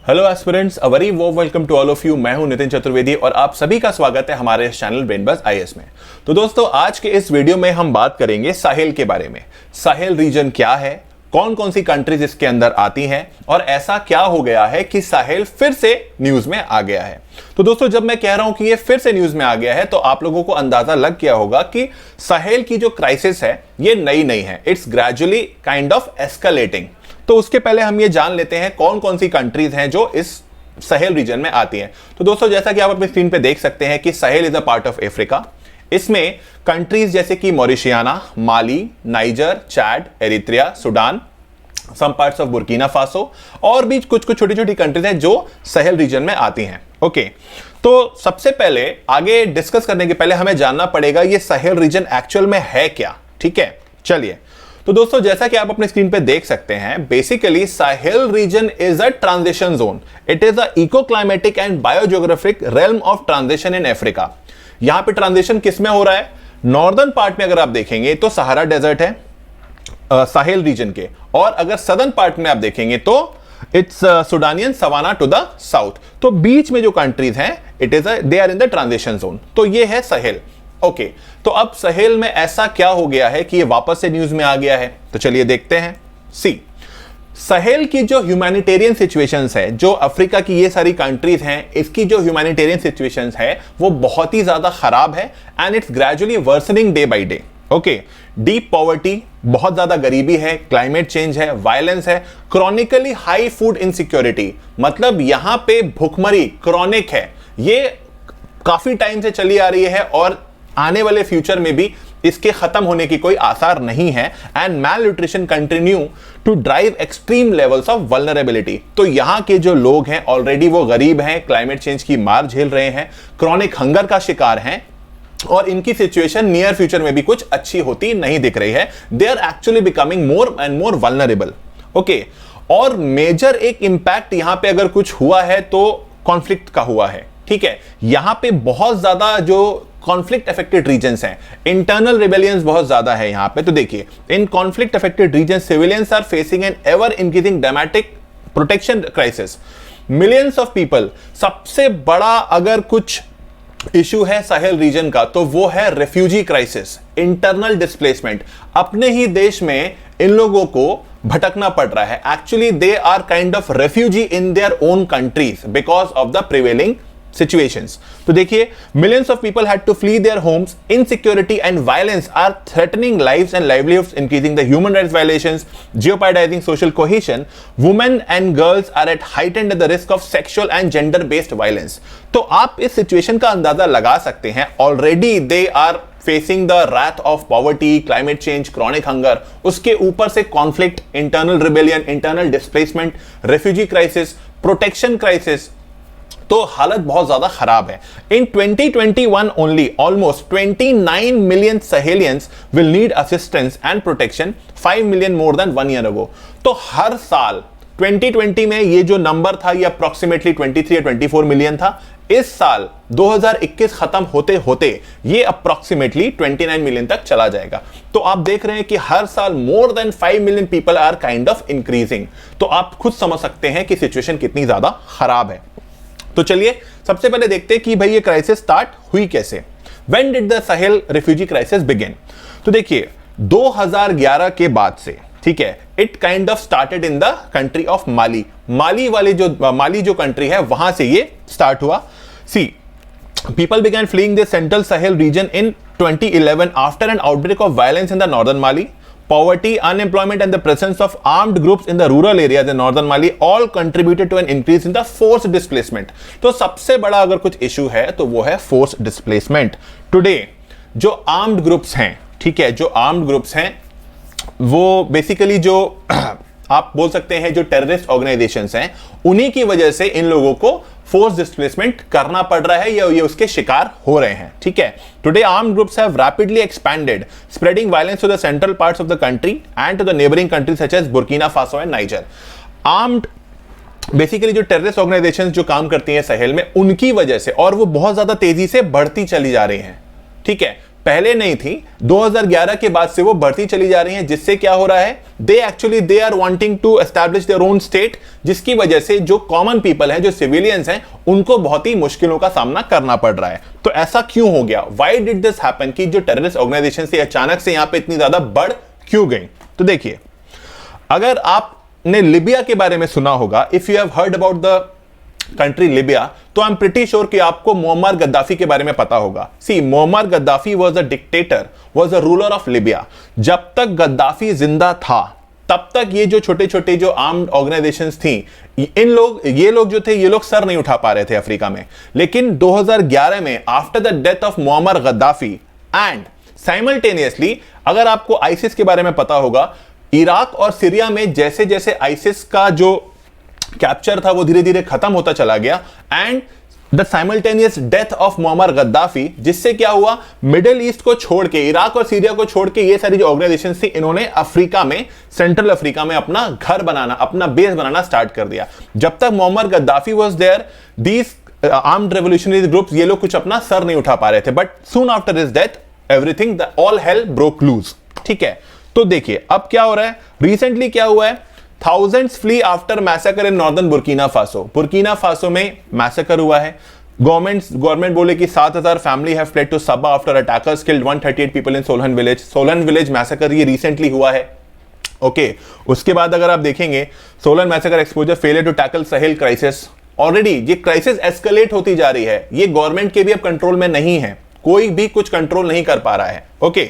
Hello aspirants, a very warm welcome to all of you. मैं हूं नितिन चतुर्वेदी और आप सभी का स्वागत है हमारे चैनल ब्रेनबज़ आईएएस में। तो दोस्तों, आज के इस वीडियो में हम बात करेंगे साहेल के बारे में। साहेल रीजन क्या है, कौन कौन सी कंट्रीज इसके अंदर आती हैं और ऐसा क्या हो गया है कि साहेल फिर से न्यूज में आ गया है। तो दोस्तों, जब मैं कह रहा हूं कि ये फिर से न्यूज में आ गया है तो आप लोगों को अंदाजा लग गया होगा कि साहेल की जो क्राइसिस है ये नई नहीं है, it's gradually kind of escalating. तो उसके पहले हम ये जान लेते हैं कौन कौन सी कंट्रीज हैं जो इस साहेल रीजन में आती हैं। तो दोस्तों, जैसा कि आप अपनी स्क्रीन पे देख सकते हैं कि Sahel is a part of Africa. इसमें कंट्रीज जैसे कि Mauritania, Mali, Niger, Chad, Eritrea, Sudan, some parts of Burkina Faso और भी कुछ कुछ छोटी छोटी कंट्रीज हैं जो साहेल रीजन में आती हैं। ओके, तो सबसे पहले आगे डिस्कस करने के पहले हमें जानना पड़ेगा ये साहेल रीजन एक्चुअल में है क्या। ठीक है, चलिए। तो दोस्तों, जैसा कि आप अपने स्क्रीन पे देख सकते हैं, basically Sahel region is a transition zone. It is a eco climatic and biogeographic realm of transition in Africa. यहां पे ट्रांजिशन किस में हो रहा है? नॉर्दर्न पार्ट में अगर आप देखेंगे तो सहारा डेजर्ट है साहेल रीजन के, और अगर सदर्न पार्ट में आप देखेंगे तो it's Sudanian savanna to the south. तो बीच में जो कंट्रीज हैं it is they are in the transition zone. तो ये है साहेल। ओके, तो अब साहेल में ऐसा क्या हो गया है कि ये वापस से न्यूज में आ गया है? तो चलिए देखते हैं। सी, साहेल की जो ह्यूमैनिटेरियन सिचुएशंस है, जो अफ्रीका की ये सारी कंट्रीज हैं, इसकी जो ह्यूमैनिटेरियन सिचुएशंस है वो बहुत ही ज्यादा खराब है and it's gradually worsening day by day. Okay, deep poverty, बहुत ज्यादा गरीबी है, क्लाइमेट चेंज है, वायलेंस है, क्रॉनिकली हाई फूड इनसिक्योरिटी, मतलब यहां पे भुखमरी क्रॉनिक है, ये काफी टाइम से चली आ रही है और आने वाले फ्यूचर में भी इसके खत्म होने की कोई आसार नहीं है। And malnutrition continue to drive extreme levels of vulnerability. तो यहां के जो लोग हैं ऑलरेडी वो गरीब हैं, क्लाइमेट चेंज की मार झेल रहे हैं, क्रॉनिक हंगर का शिकार हैं और इनकी सिचुएशन नियर फ्यूचर में भी कुछ अच्छी होती नहीं दिख रही है। They are actually becoming more and more vulnerable. Okay, और मेजर एक इंपैक्ट यहां पे अगर कुछ हुआ है तो कॉन्फ्लिक्ट का हुआ है। ठीक है, यहां पे बहुत ज्यादा जो कॉन्फ्लिक्ट अफेक्टेड रीजन्स हैं, इंटरनल रिबेलियंस बहुत ज्यादा है यहां पे। तो देखिए, इन conflict affected regions civilians are facing an ever increasing dramatic protection crisis. Millions of people, सबसे बड़ा अगर कुछ इशू है साहेल रीजन का तो वो है रेफ्यूजी क्राइसिस, इंटरनल डिस्प्लेसमेंट। अपने ही देश में इन लोगों को भटकना पड़ रहा है। Actually they are kind of refugee in their own countries because of the prevailing situations. तो देखिए, millions of people had to flee their homes. Insecurity and violence are threatening lives and livelihoods, increasing the human rights violations, jeopardizing social cohesion. Women and girls are at heightened the risk of sexual and gender based violence. तो आप इस situation का अंदाजा लगा सकते हैं। Already they are facing the wrath of poverty, climate change, chronic hunger, उसके ऊपर से conflict, internal rebellion, internal displacement, refugee crisis, protection crisis. तो हालत बहुत ज्यादा खराब है। In 2021 only almost 29 million Sahelians will need assistance and protection, 5 million more than 1 year ago. तो हर साल 2020 में ये जो नंबर था ये अप्रोक्सीमेटली 23 या 24 मिलियन था। इस साल 2021 खत्म होते होते ये अप्रोक्सीमेटली 29 मिलियन तक चला जाएगा। तो आप देख रहे हैं कि हर साल more than 5 million people are kind of increasing. तो आप खुद समझ सकते हैं कि सिचुएशन कितनी ज्यादा खराब है। तो चलिए सबसे पहले देखते हैं कि भाई ये क्राइसिस स्टार्ट हुई कैसे। When did the Sahel refugee crisis begin? तो देखिए, 2011 के बाद से, ठीक है, it kind of started in the country of Mali. Mali जो कंट्री है वहां से ये स्टार्ट हुआ। सी, people began fleeing the central Sahel region in 2011 after an outbreak of violence in the northern Mali. Poverty, unemployment and the presence of armed groups in the rural areas in northern Mali all contributed to an increase in the forced displacement. तो सबसे बड़ा अगर कुछ issue है तो वो है forced displacement. Today जो आर्म्ड ग्रुप्स हैं, ठीक है, जो आर्म्ड ग्रुप्स हैं वो बेसिकली जो आप बोल सकते हैं जो टेररिस्ट ऑर्गेनाइजेशंस हैं, उन्हीं की वजह से इन लोगों को फोर्स डिस्प्लेसमेंट करना पड़ रहा है या ये उसके शिकार हो रहे हैं। ठीक है, today armed groups have rapidly expanded, spreading violence to the central parts of the country and to the neighbouring countries such as Burkina Faso and Niger. Armed basically जो टेररिस्ट ऑर्गेनाइजेशंस जो काम करती हैं साहेल में, उनकी वजह से, और वो बहुत ज्यादा तेजी से बढ़ती चली जा रही हैं। ठीक है, पहले नहीं थी, 2011 के बाद से वो बढ़ती चली जा रही हैं, जिससे क्या हो रहा है, they are wanting to establish their own state, जिसकी वजह से जो कॉमन पीपल हैं, जो सिविलियंस हैं, उनको बहुत ही मुश्किलों का सामना करना पड़ रहा है। तो ऐसा क्यों हो गया, व्हाई डिड दिस हैपन, कि जो टेररिस्ट ऑर्गेनाइजेशन से अचानक से यहां पे इतनी ज्यादा बढ़ क्यों गई। तो देखिए, अगर आपने लिबिया के बारे में सुना होगा, if you have heard about the country Libya, तो आई एम प्रिटी श्योर कि आपको मुअम्मर गद्दाफी के बारे में पता होगा। See, Muammar Gaddafi was a dictator, was a ruler of Libya. जब तक गद्दाफी जिंदा था, तब तक ये जो छोटे छोटे जो आर्म्ड ऑर्गेनाइजेशंस थी, ये लोग जो थे, ये लोग सर नहीं उठा पा रहे थे अफ्रीका में। लेकिन 2011 में, after the death of Muammar Gaddafi and simultaneously, अगर आपको आईसिस के बारे में पता होगा, इराक और सीरिया में जैसे जैसे आईसिस का जो कैप्चर था वो धीरे धीरे खत्म होता चला गया, and the simultaneous death of Muammar Gaddafi, जिससे क्या हुआ, मिडिल ईस्ट को छोड़ के, इराक और सीरिया को छोड़ के, ये सारी जो ऑर्गेनाइजेशन थी, इन्होंने अफ्रीका में, सेंट्रल अफ्रीका में अपना घर बनाना, अपना बेस बनाना स्टार्ट कर दिया। जब तक Muammar Gaddafi was there, these armed revolutionary groups, ये लोग कुछ अपना सर नहीं उठा पा रहे थे। But soon after his death, everything, all hell broke loose. ठीक है, तो देखिए अब क्या हो रहा है, रिसेंटली क्या हुआ है, thousands flee after massacre in northern Burkina Faso. Burkina Faso में मैसेकर हुआ है। गवर्नमेंट बोले कि 7,000 family have fled to Sebba after attackers killed 138 people in Solhan village. Solhan village massacre ये रिसेंटली हुआ है। ओके, उसके बाद अगर आप देखेंगे, Solhan massacre exposure, failure to tackle Sahel crisis. Already ये क्राइसिस एस्केलेट होती जा रही है, ये गवर्नमेंट के भी अब कंट्रोल में नहीं है, कोई भी कुछ कंट्रोल नहीं कर पा रहा है। ओके,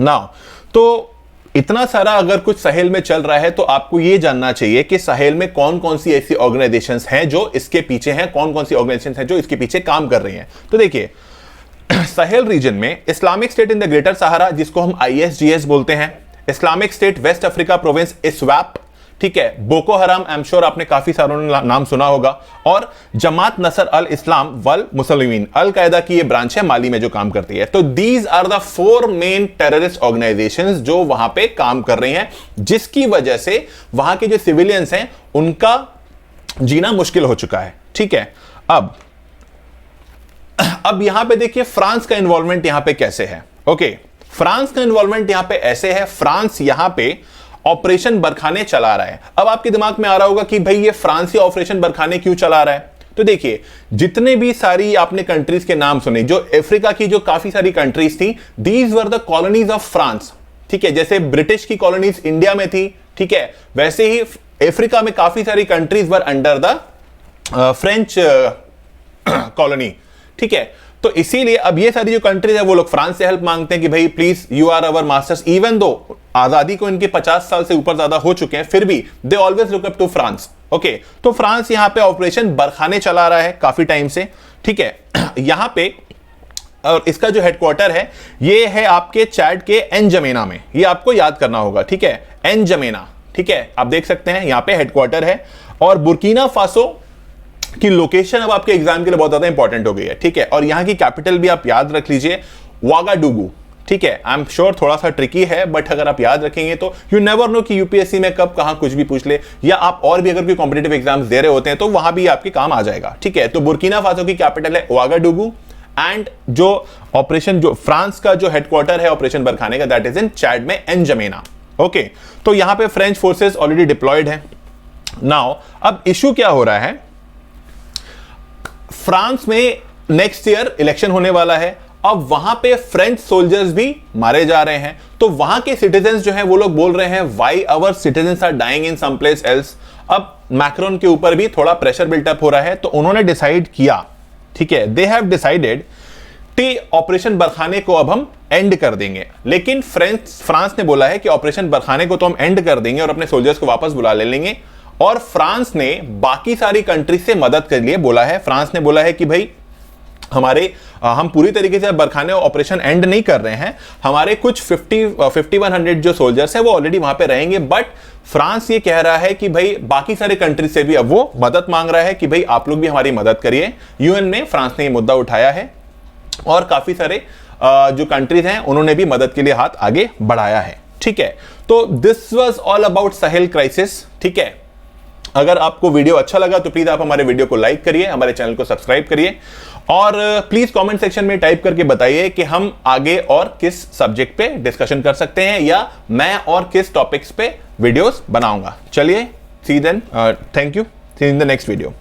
नाउ तो इतना सारा अगर कुछ साहेल में चल रहा है, तो आपको यह जानना चाहिए कि साहेल में कौन कौन सी ऐसी ऑर्गेनाइजेशंस हैं जो इसके पीछे हैं, कौन कौन सी ऑर्गेनाइजेशंस हैं जो इसके पीछे काम कर रही हैं। तो देखिए, साहेल रीजन में Islamic State in the Greater Sahara, जिसको हम ISGS बोलते हैं, Islamic State West Africa Province ISWAP, ठीक है, बोको हराम, आई एम श्योर आपने काफी सारों ने नाम सुना होगा, और जमात नसर अल इस्लाम वल मुसलिमीन, अल कायदा की ये ब्रांच है माली में जो काम करती है। तो these are the 4 main terrorist organisations जो वहां पे काम कर रही हैं, जिसकी वजह से वहां के जो सिविलियंस हैं उनका जीना मुश्किल हो चुका है। ठीक है, अब यहां पे देखिए फ्रांस का इन्वॉल्वमेंट यहां पे कैसे है। ओके, फ्रांस का इन्वॉल्वमेंट यहां पे ऐसे है, फ्रांस यहां पे ऑपरेशन बरखाने चला रहा है। अब आपके दिमाग में आ रहा होगा कि भाई ये फ्रांसी ऑपरेशन बरखाने क्यों चला रहा है। तो देखिए, जितने भी सारी आपने कंट्रीज के नाम सुने, जो अफ्रीका की जो काफी सारी कंट्रीज थी, these were the colonies of France. ठीक है, जैसे ब्रिटिश की कॉलोनीज इंडिया में थी, ठीक है, वैसे ही अफ्रीका में काफी सारी countries were under the French colony. ठीक है, तो इसीलिए अब ये सारी जो कंट्रीज है, वो लोग फ्रांस से हेल्प मांगते हैं कि भाई please you are our masters. Even though आजादी को इनके 50 साल से ऊपर ज्यादा हो चुके हैं, फिर भी they always look up to France. Okay, तो फ्रांस यहां पे ऑपरेशन बरखाने चला रहा है काफी टाइम से। ठीक है, यहां पे, और इसका जो हेडक्वार्टर है ये है आपके चैड के एनजमेना में, ये आपको याद करना होगा। ठीक है, एनजमेना, ठीक है, आप देख सकते हैं यहां पे हेडक्वार्टर है। और बुर्किना फासो की लोकेशन अब आपके एग्जाम के लिए बहुत ज्यादा इंपॉर्टेंट हो गई है। ठीक है, और यहां की कैपिटल भी आप याद रख लीजिए, वागाडुगू। ठीक है, आई एम श्योर थोड़ा सा ट्रिकी है, बट अगर आप याद रखेंगे तो यू नेवर नो कि यूपीएससी में कब कहां कुछ भी पूछ ले, या आप और भी अगर कोई कॉम्पिटिटिव एग्जाम्स दे रहे होते हैं तो वहां भी आपके काम आ जाएगा। ठीक है, तो बुर्किना फासो की कैपिटल है वागाडुगू, एंड जो ऑपरेशन, जो फ्रांस का जो हेडक्वार्टर है ऑपरेशन बरखाने का, दैट इज इन चैड में, एनजमेना। ओके, तो यहां पे फ्रेंच फोर्सेस ऑलरेडी डिप्लॉयड है। नाउ अब इशू क्या हो रहा है, फ्रांस में नेक्स्ट ईयर इलेक्शन होने वाला है। अब वहां पे फ्रेंच सोल्जर्स भी मारे जा रहे हैं, तो वहां के सिटीजन्स जो हैं वो लोग बोल रहे हैं why our citizens are dying in some place else. अब मैक्रोन के ऊपर भी थोड़ा प्रेशर बिल्टअप हो रहा है, तो उन्होंने डिसाइड किया, ठीक है, दे हैव डिसाइडेड कि ऑपरेशन बरखाने को अब हम एंड कर देंगे। लेकिन फ्रांस ने बोला है कि ऑपरेशन बरखाने को तो हम एंड कर देंगे और अपने सोल्जर्स को वापस बुला ले लेंगे। और फ्रांस ने बाकी सारी कंट्री से मदद के लिए बोला है। फ्रांस ने बोला है कि भाई हम पूरी तरीके से बरखाने ऑपरेशन एंड नहीं कर रहे हैं, हमारे कुछ 5100 जो सोल्जर्स हैं वो ऑलरेडी वहां पे रहेंगे, बट फ्रांस ये कह रहा है कि भाई बाकी सारे कंट्री से भी अब वो मदद मांग रहा है कि भाई आप लोग भी हमारी मदद करिए। यूएन में फ्रांस ने ये मुद्दा उठाया है और काफी सारे जो कंट्रीज हैं उन्होंने भी मदद के लिए हाथ आगे बढ़ाया है। ठीक है, तो this was all about Sahel crisis. ठीक है, अगर आपको वीडियो अच्छा लगा तो प्लीज आप हमारे वीडियो को लाइक करिए, हमारे चैनल को सब्सक्राइब करिए और प्लीज कमेंट सेक्शन में टाइप करके बताइए कि हम आगे और किस सब्जेक्ट पे डिस्कशन कर सकते हैं या मैं और किस टॉपिक्स पे वीडियोस बनाऊंगा। चलिए, see then, thank you, see in the next video.